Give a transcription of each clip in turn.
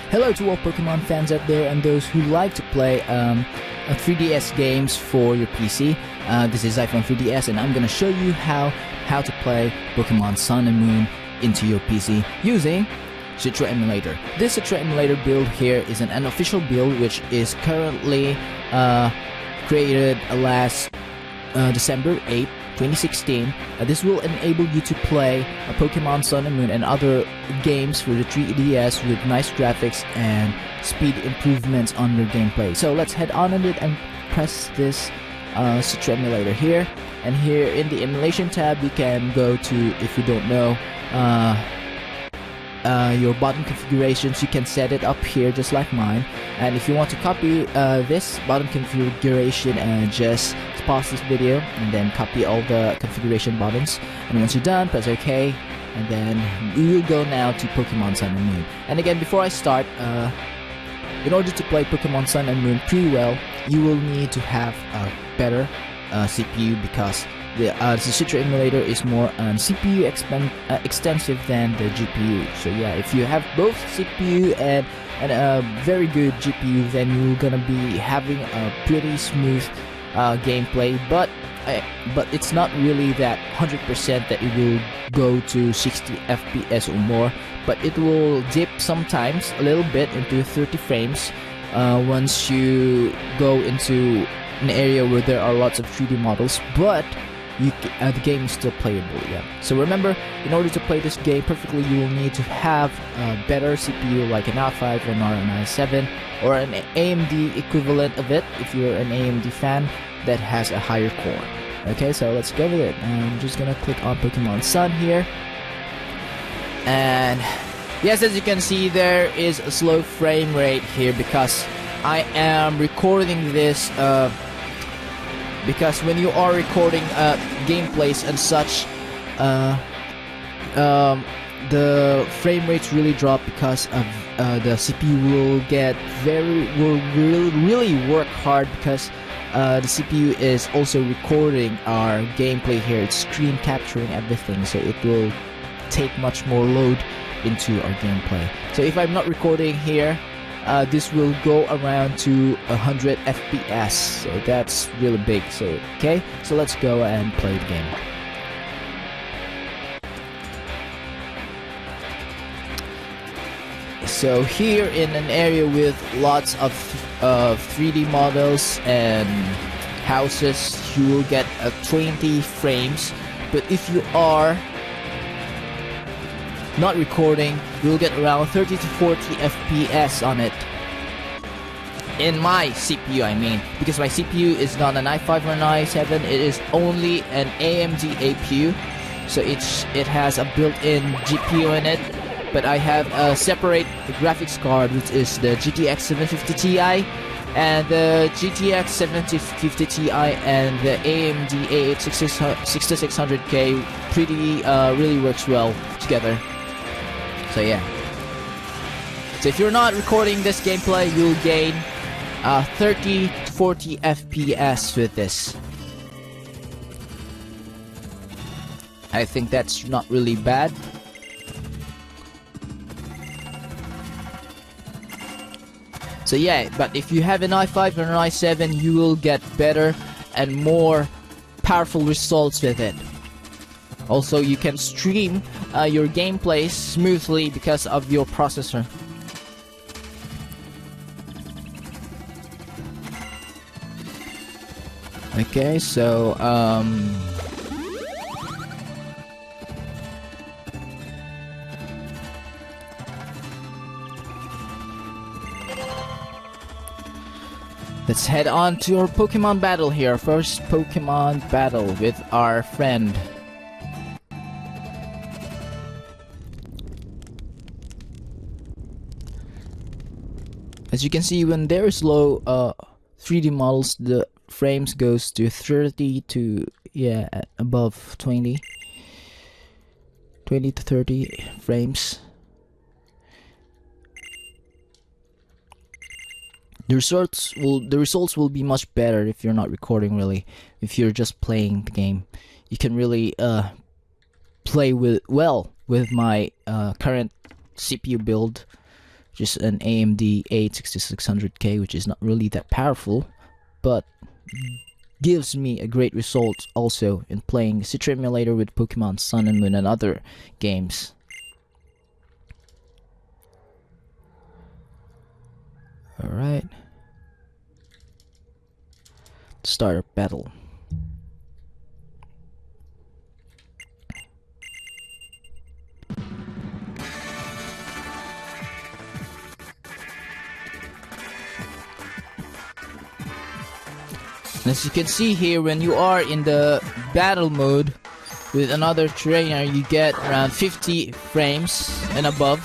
Hello to all Pokemon fans out there and those who like to play 3DS games for your PC. This is iPhone 3DS and I'm gonna show you how to play Pokemon Sun and Moon into your PC using Citra emulator. This Citra emulator build here is an unofficial build which is currently created last December 8, 2016. This will enable you to play Pokemon Sun and Moon and other games for the 3DS with nice graphics and speed improvements on your gameplay. So let's head on it and press this Citra emulator here. And here in the emulation tab you can go to, if you don't know, your button configurations. You can set it up here just like mine, and if you want to copy this button configuration, just pause this video and then copy all the configuration buttons, and once you're done press OK, and then we will go now to Pokemon Sun and Moon. And again, before I start, in order to play Pokemon Sun and Moon pretty well, you will need to have a better CPU, because the Citra emulator is more CPU extensive than the GPU. So yeah, if you have both CPU and a very good GPU, then you're gonna be having a pretty smooth gameplay. But it's not really that 100% that it will go to 60 FPS or more. But it will dip sometimes a little bit into 30 frames once you go into an area where there are lots of 3D models. But the game is still playable, yeah. So remember, in order to play this game perfectly, you will need to have a better CPU like an i5 or an i7 or an AMD equivalent of it if you're an AMD fan that has a higher core. Okay, so let's go with it. I'm just gonna click on Pokemon Sun here, and yes, as you can see, there is a slow frame rate here because I am recording this because when you are recording gameplays and such, the frame rates really drop because of the CPU will really work hard, because the CPU is also recording our gameplay here. It's screen capturing everything, so it will take much more load into our gameplay. So if I'm not recording here, this will go around to 100 FPS, so that's really big. So okay, so let's go and play the game. So here in an area with lots of 3D models and houses, you will get 20 frames. But if you are not recording, you'll get around 30 to 40 FPS on it. In my CPU, I mean, because my CPU is not an i5 or an i7, it is only an AMD APU, so it has a built-in GPU in it. But I have a separate graphics card, which is the GTX 750 Ti, and the GTX 750 Ti and the AMD A8 6600K really works well together. So yeah. So if you're not recording this gameplay, you'll gain 30 to 40 FPS with this. I think that's not really bad. So yeah, but if you have an i5 or an i7, you will get better and more powerful results with it. Also, you can stream your gameplay smoothly because of your processor. Okay, so let's head on to our Pokemon battle here. First Pokemon battle with our friend. As you can see, when there is low 3D models, the frames goes to 30 to above 20 to 30 frames. The results will be much better if you're not recording, really. If you're just playing the game, you can really play with my current CPU build, just an AMD 6600K, which is not really that powerful, but gives me a great result also in playing Citra emulator with Pokemon Sun and Moon and other games. Alright. Start a battle. As you can see here, when you are in the battle mode with another trainer, you get around 50 frames and above.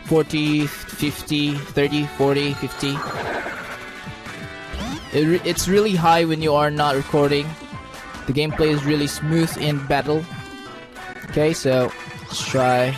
40, 50, 30, 40, 50. It's really high when you are not recording. The gameplay is really smooth in battle. Okay, so let's try.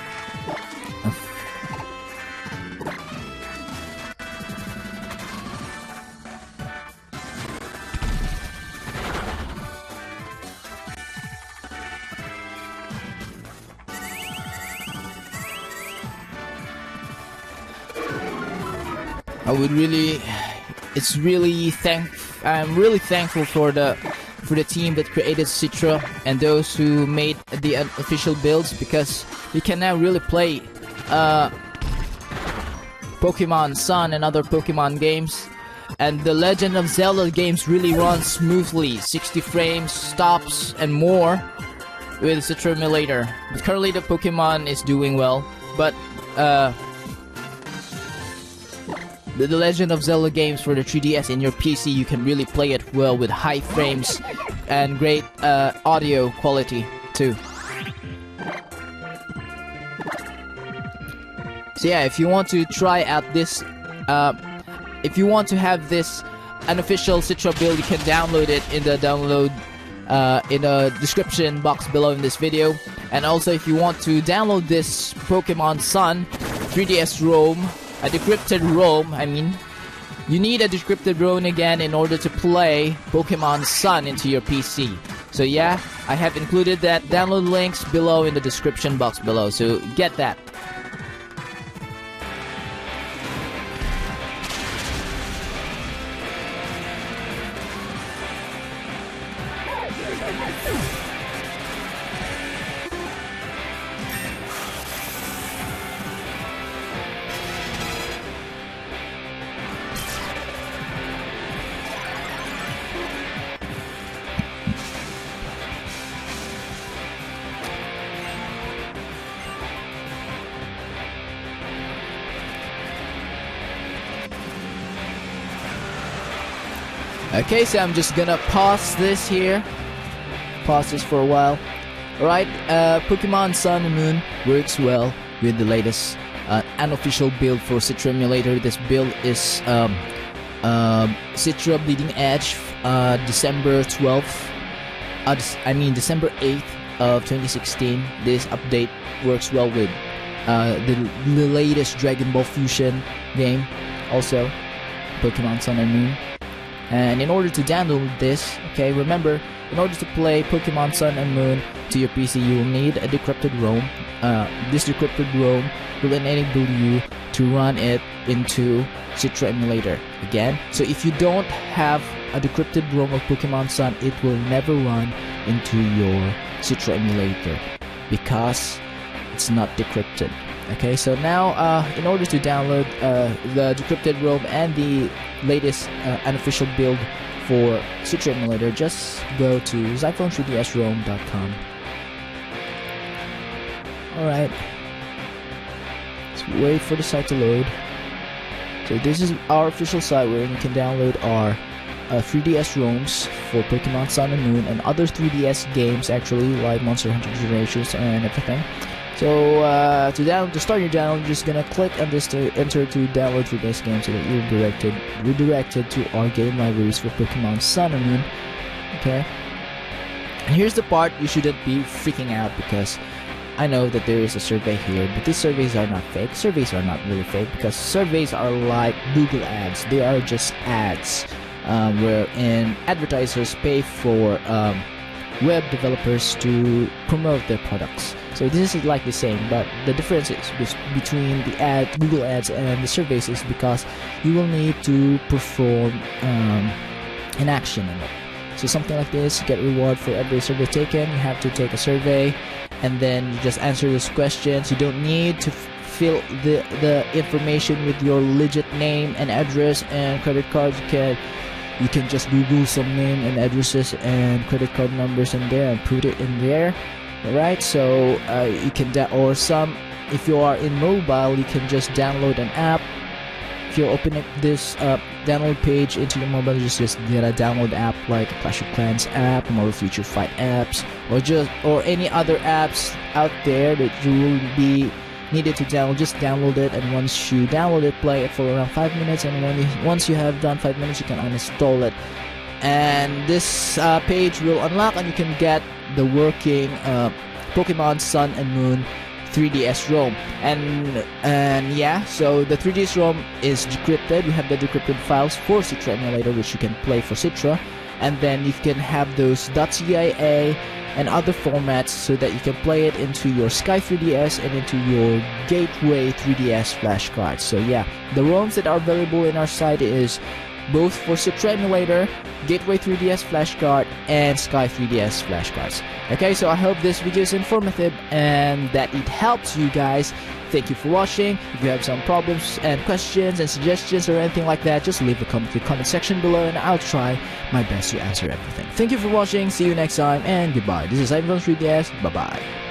I'm really thankful for the team that created Citra and those who made the official builds, because you can now really play Pokemon Sun and other Pokemon games, and the Legend of Zelda games really run smoothly, 60 frames, stops, and more with Citra emulator. But currently the Pokemon is doing well, but the Legend of Zelda games for the 3DS in your PC, you can really play it well with high frames and great audio quality too. So yeah, if you want to try out this, if you want to have this unofficial Citra build, you can download it in the download in the description box below in this video. And also, if you want to download this Pokemon Sun 3DS ROM, a decrypted ROM, I mean, you need a decrypted ROM again in order to play Pokemon Sun into your PC. So yeah, I have included that download links below in the description box below, so get that. Okay, so I'm just gonna pause this here. Pause this for a while. Alright, Pokemon Sun and Moon works well with the latest unofficial build for Citra emulator. This build is Citra Bleeding Edge, December 12th. December 8th of 2016. This update works well with the latest Dragon Ball Fusion game. Also, Pokemon Sun and Moon. And in order to download this, okay, remember, in order to play Pokemon Sun and Moon to your PC, you will need a decrypted ROM. This decrypted ROM will enable you to run it into Citra emulator again. So if you don't have a decrypted ROM of Pokemon Sun, it will never run into your Citra emulator because it's not decrypted. Okay, so now in order to download the decrypted ROM and the latest unofficial build for Citra emulator, just go to xiphone3dsrom.com. Alright, let's wait for the site to load. So this is our official site where you can download our 3DS ROMs for Pokemon Sun and Moon and other 3DS games, actually, like Monster Hunter Generations and everything. So to start your download, you're just gonna click on this to enter to download 3DS games so that you're redirected to our game libraries for Pokemon Sun and Moon. Okay. And here's the part you shouldn't be freaking out, because I know that there is a survey here, but these surveys are not fake. Surveys are not really fake, because surveys are like Google ads. They are just ads wherein advertisers pay for web developers to promote their products. So this is like the same, but the difference is between the Google Ads and the surveys is because you will need to perform an action in it. So something like this, you get reward for every survey taken. You have to take a survey and then you just answer those questions. You don't need to fill the information with your legit name and address and credit cards. You can just Google some name and addresses and credit card numbers in there and put it in there. Alright, so you can if you are in mobile, you can just download an app. If you're opening this download page into your mobile, just get a download app like Clash of Clans app, Mobile Future Fight apps, or any other apps out there that you will be needed to download. Just download it, and once you download it, play it for around 5 minutes, and once you have done 5 minutes, you can uninstall it, and this page will unlock, and you can get the working Pokemon Sun and Moon 3DS ROM. And yeah, so the 3DS ROM is decrypted. We have the decrypted files for Citra emulator, which you can play for Citra, and then you can have those .cia and other formats so that you can play it into your Sky 3DS and into your Gateway 3DS flashcards. So yeah, the ROMs that are available in our site is both for Citra emulator, Gateway 3DS flashcard, and Sky 3DS flashcards. Okay, so I hope this video is informative and that it helps you guys. Thank you for watching. If you have some problems and questions and suggestions or anything like that, just leave a comment in the comment section below and I'll try my best to answer everything. Thank you for watching. See you next time and goodbye. This is Ivan from 3DS. Bye bye.